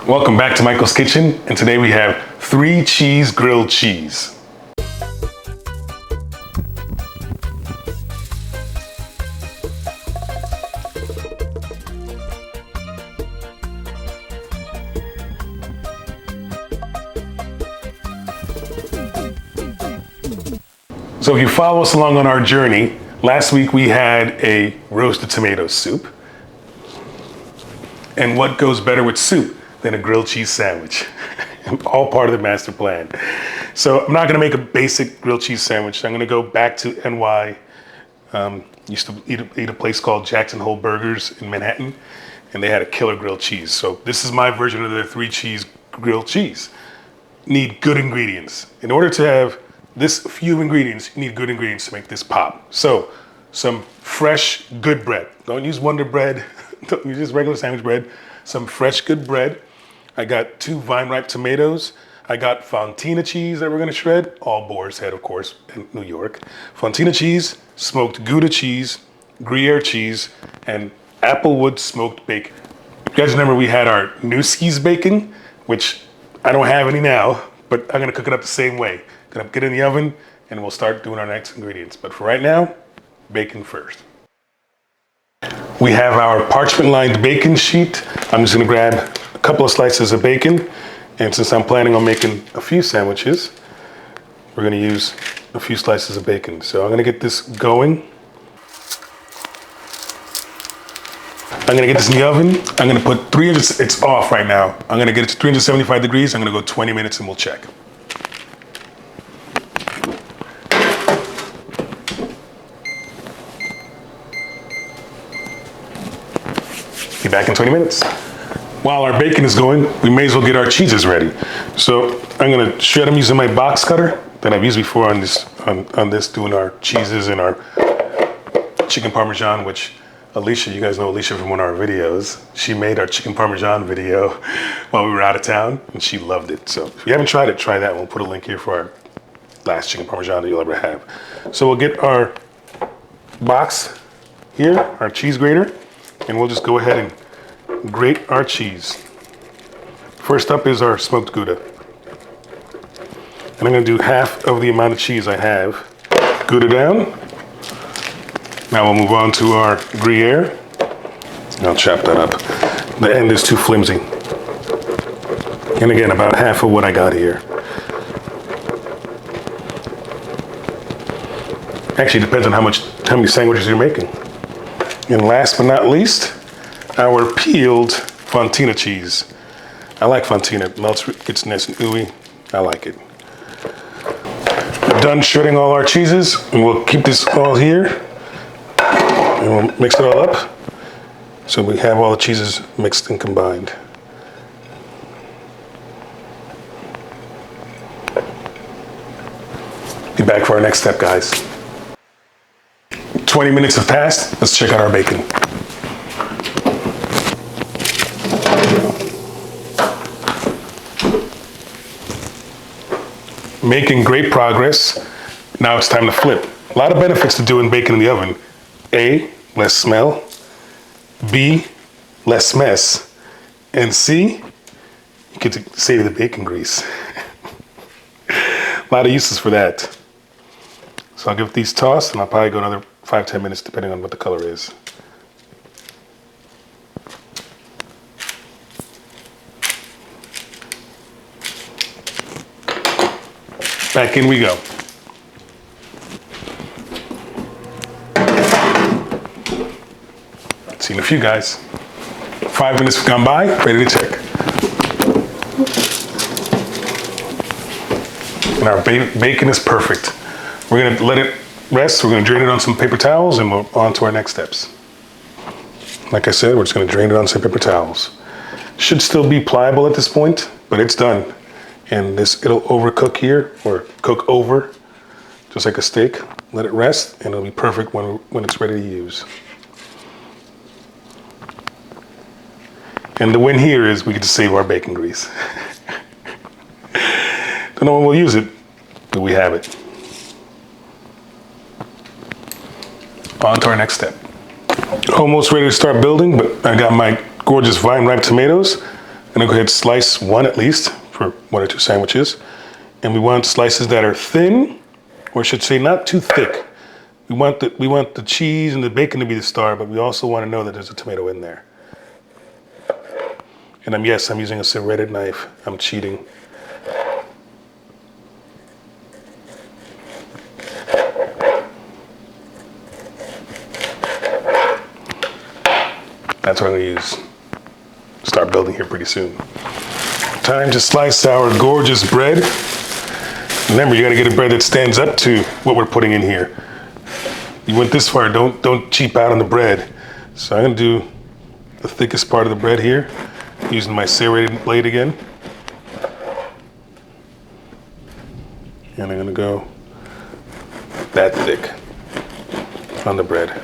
Welcome back to Michael's Kitchen, and today we have 3 cheese grilled cheese. So if you follow us along on our journey, last week we had a roasted tomato soup. And what goes better with soup than a grilled cheese sandwich? All part of the master plan. So I'm not gonna make a basic grilled cheese sandwich. I'm gonna go back to NY. Used to eat a place called Jackson Hole Burgers in Manhattan, and they had a killer grilled cheese. So this is my version of their 3 cheese grilled cheese. Need good ingredients. In order to have this few ingredients, you need good ingredients to make this pop. So some fresh, good bread. Don't use Wonder Bread. Don't use just regular sandwich bread. Some fresh, good bread. I got 2 vine-ripe tomatoes. I got Fontina cheese that we're gonna shred. All Boar's Head, of course, in New York. Fontina cheese, smoked Gouda cheese, Gruyere cheese, and Applewood smoked bacon. You guys remember we had our Nueske's bacon, which I don't have any now, but I'm gonna cook it up the same way. Gonna get it in the oven, and we'll start doing our next ingredients. But for right now, bacon first. We have our parchment-lined bacon sheet. I'm just gonna grab a couple of slices of bacon, and since I'm planning on making a few sandwiches, we're gonna use a few slices of bacon. So I'm gonna get this going. I'm gonna get this in the oven. I'm gonna put 300, it's off right now. I'm gonna get it to 375 degrees. I'm gonna go 20 minutes and we'll check. Be back in 20 minutes. While our bacon is going, we may as well get our cheeses ready. So I'm gonna shred them using my box cutter that I've used before on this doing our cheeses and our chicken parmesan, which Alicia, you guys know Alicia from one of our videos. She made our chicken parmesan video while we were out of town, and she loved it. So if you haven't tried it, try that. We'll put a link here for our last chicken parmesan that you'll ever have. So we'll get our box here, our cheese grater, and we'll just go ahead and grate our cheese. First up is our smoked Gouda. And I'm gonna do half of the amount of cheese I have. Gouda down. Now we'll move on to our Gruyere. I'll chop that up. The end is too flimsy. And again, about half of what I got here. Actually, it depends on how many sandwiches you're making. And last but not least, our peeled Fontina cheese. I like Fontina, it melts, it's nice and ooey. I like it. We're done shredding all our cheeses, and we'll keep this all here. And we'll mix it all up so we have all the cheeses mixed and combined. Be back for our next step, guys. 20 minutes have passed. Let's check out our bacon. Making great progress. Now it's time to flip. A lot of benefits to doing bacon in the oven. A, less smell. B, less mess. And C, you get to save the bacon grease. A lot of uses for that. So I'll give these tossed, and I'll probably go another 5-10 minutes depending on what the color is. Back in we go. Seen a few guys. 5 minutes have gone by, ready to check. And our bacon is perfect. We're gonna let it rest. We're gonna drain it on some paper towels, and we're on to our next steps. Like I said, we're just gonna drain it on some paper towels. Should still be pliable at this point, but it's done. And it'll overcook here, or cook over, just like a steak. Let it rest, and it'll be perfect when it's ready to use. And the win here is we get to save our bacon grease. Don't know when we'll use it, but we have it. On to our next step. Almost ready to start building, but I got my gorgeous vine-ripe tomatoes. gonna go ahead and slice one at least for 1 or 2 sandwiches. And we want slices that are thin, or I should say not too thick. We want the cheese and the bacon to be the star, but we also want to know that there's a tomato in there. And I'm using a serrated knife. I'm cheating. That's what I'm gonna use. Start building here pretty soon. Time to slice our gorgeous bread. Remember, you gotta get a bread that stands up to what we're putting in here. You went this far, don't cheap out on the bread. So I'm gonna do the thickest part of the bread here, using my serrated blade again. And I'm gonna go that thick on the bread.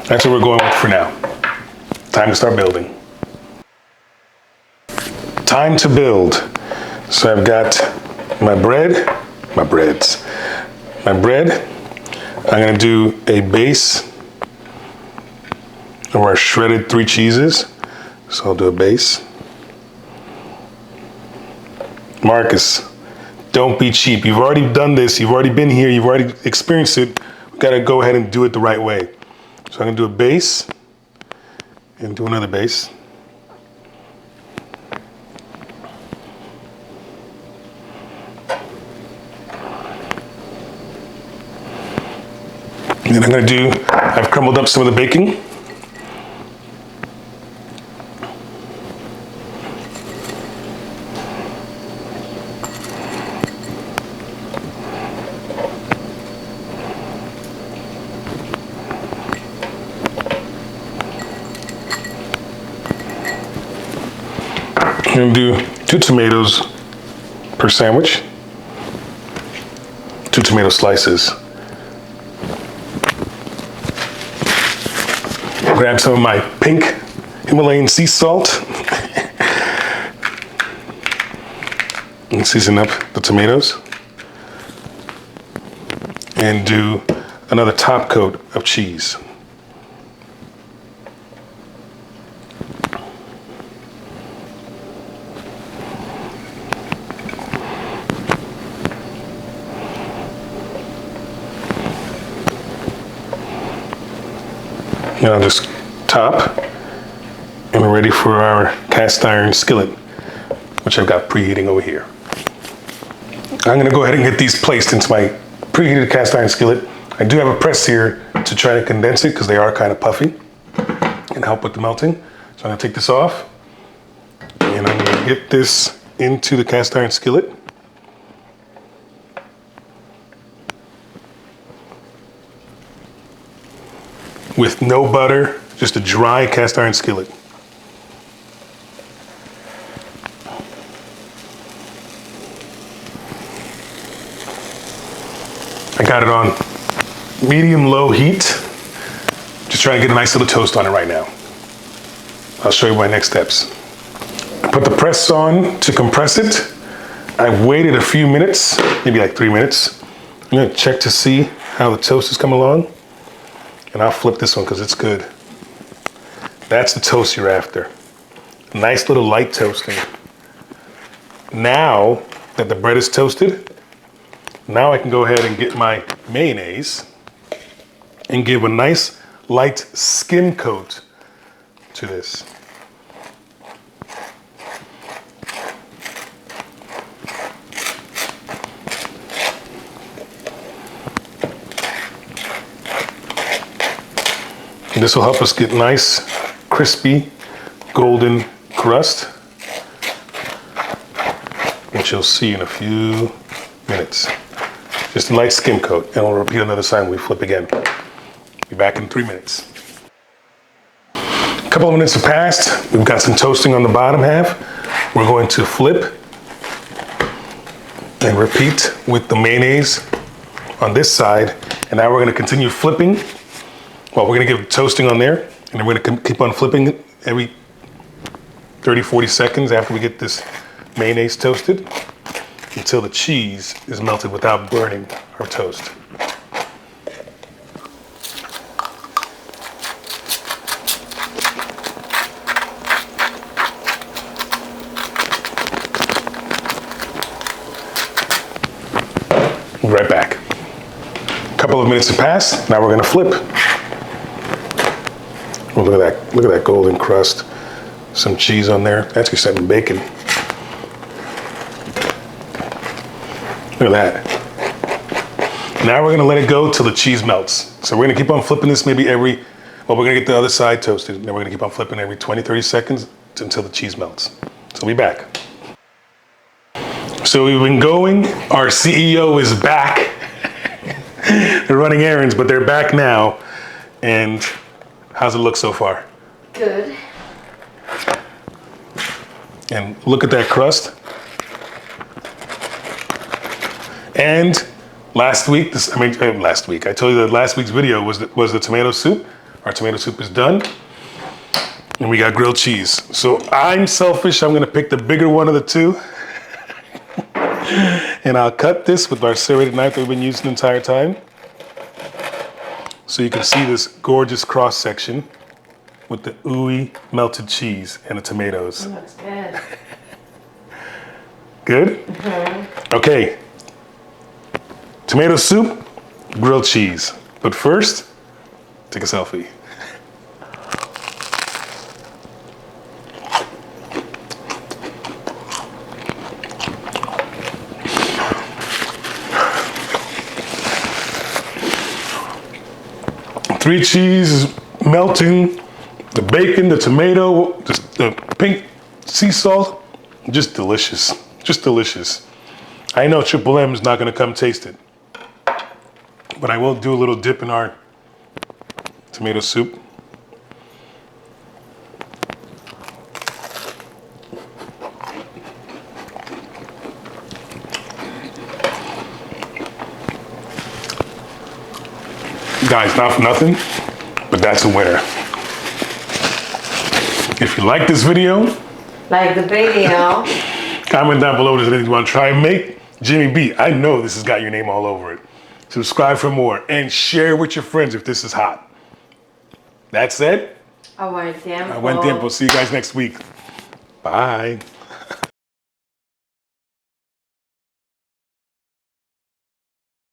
That's what we're going with for now. Time to start building. Time to build. So I've got my bread. I'm gonna do a base of our shredded 3 cheeses. So I'll do a base. Marcus, don't be cheap. You've already done this. You've already been here. You've already experienced it. We've got to go ahead and do it the right way. So I'm gonna do a base and do another base. And then I've crumbled up some of the bacon. I'm gonna do 2 tomatoes per sandwich, 2 tomato slices. Grab some of my pink Himalayan sea salt and season up the tomatoes. And do another top coat of cheese. And I'll just top, and we're ready for our cast iron skillet, which I've got preheating over here. I'm gonna go ahead and get these placed into my preheated cast iron skillet. I do have a press here to try to condense it because they are kind of puffy and help with the melting. So I'm gonna take this off, and I'm gonna get this into the cast iron skillet. With no butter, just a dry cast iron skillet. I got it on medium-low heat. Just trying to get a nice little toast on it right now. I'll show you my next steps. I put the press on to compress it. I waited a few minutes, maybe like 3 minutes. I'm gonna check to see how the toast is coming along. And I'll flip this one because it's good. That's the toast you're after. Nice little light toasting. Now that the bread is toasted, now I can go ahead and get my mayonnaise and give a nice light skim coat to this. And this will help us get nice, crispy, golden crust, which you'll see in a few minutes. Just a light skim coat, and we'll repeat another time when we flip again. Be back in 3 minutes. A couple of minutes have passed. We've got some toasting on the bottom half. We're going to flip and repeat with the mayonnaise on this side. And now we're going to continue flipping Well, we're gonna give it toasting on there, and then we're gonna keep on flipping it every 30, 40 seconds after we get this mayonnaise toasted until the cheese is melted without burning our toast. We'll be right back. A couple of minutes have passed. Now we're gonna flip. Oh, look at that! Look at that golden crust. Some cheese on there. Actually, some bacon. Look at that. Now we're gonna let it go till the cheese melts. So we're gonna keep on flipping this maybe every, well, we're gonna get the other side toasted. Then we're gonna keep on flipping every 20, 30 seconds until the cheese melts. So we'll be back. So we've been going. Our CEO is back. They're running errands, but they're back now. And how's it look so far? Good. And look at that crust. And last week, I told you that last week's video was the tomato soup. Our tomato soup is done. And we got grilled cheese. So I'm selfish, I'm gonna pick the bigger one of the two. And I'll cut this with our serrated knife that we've been using the entire time. So you can see this gorgeous cross section with the ooey melted cheese and the tomatoes. It looks good. Good? Mm-hmm. Okay. Tomato soup, grilled cheese. But first, take a selfie. Three cheese melting, the bacon, the tomato, the pink sea salt, just delicious, just delicious. I know Triple M is not gonna come taste it, but I will do a little dip in our tomato soup. Guys, not for nothing, but that's a winner. If you like this video, Like the video. comment down below if there's anything you want to try and make. Jimmy B, I know this has got your name all over it. Subscribe for more and share with your friends if this is hot. That said, A buen tiempo. I went tempo. See you guys next week. Bye.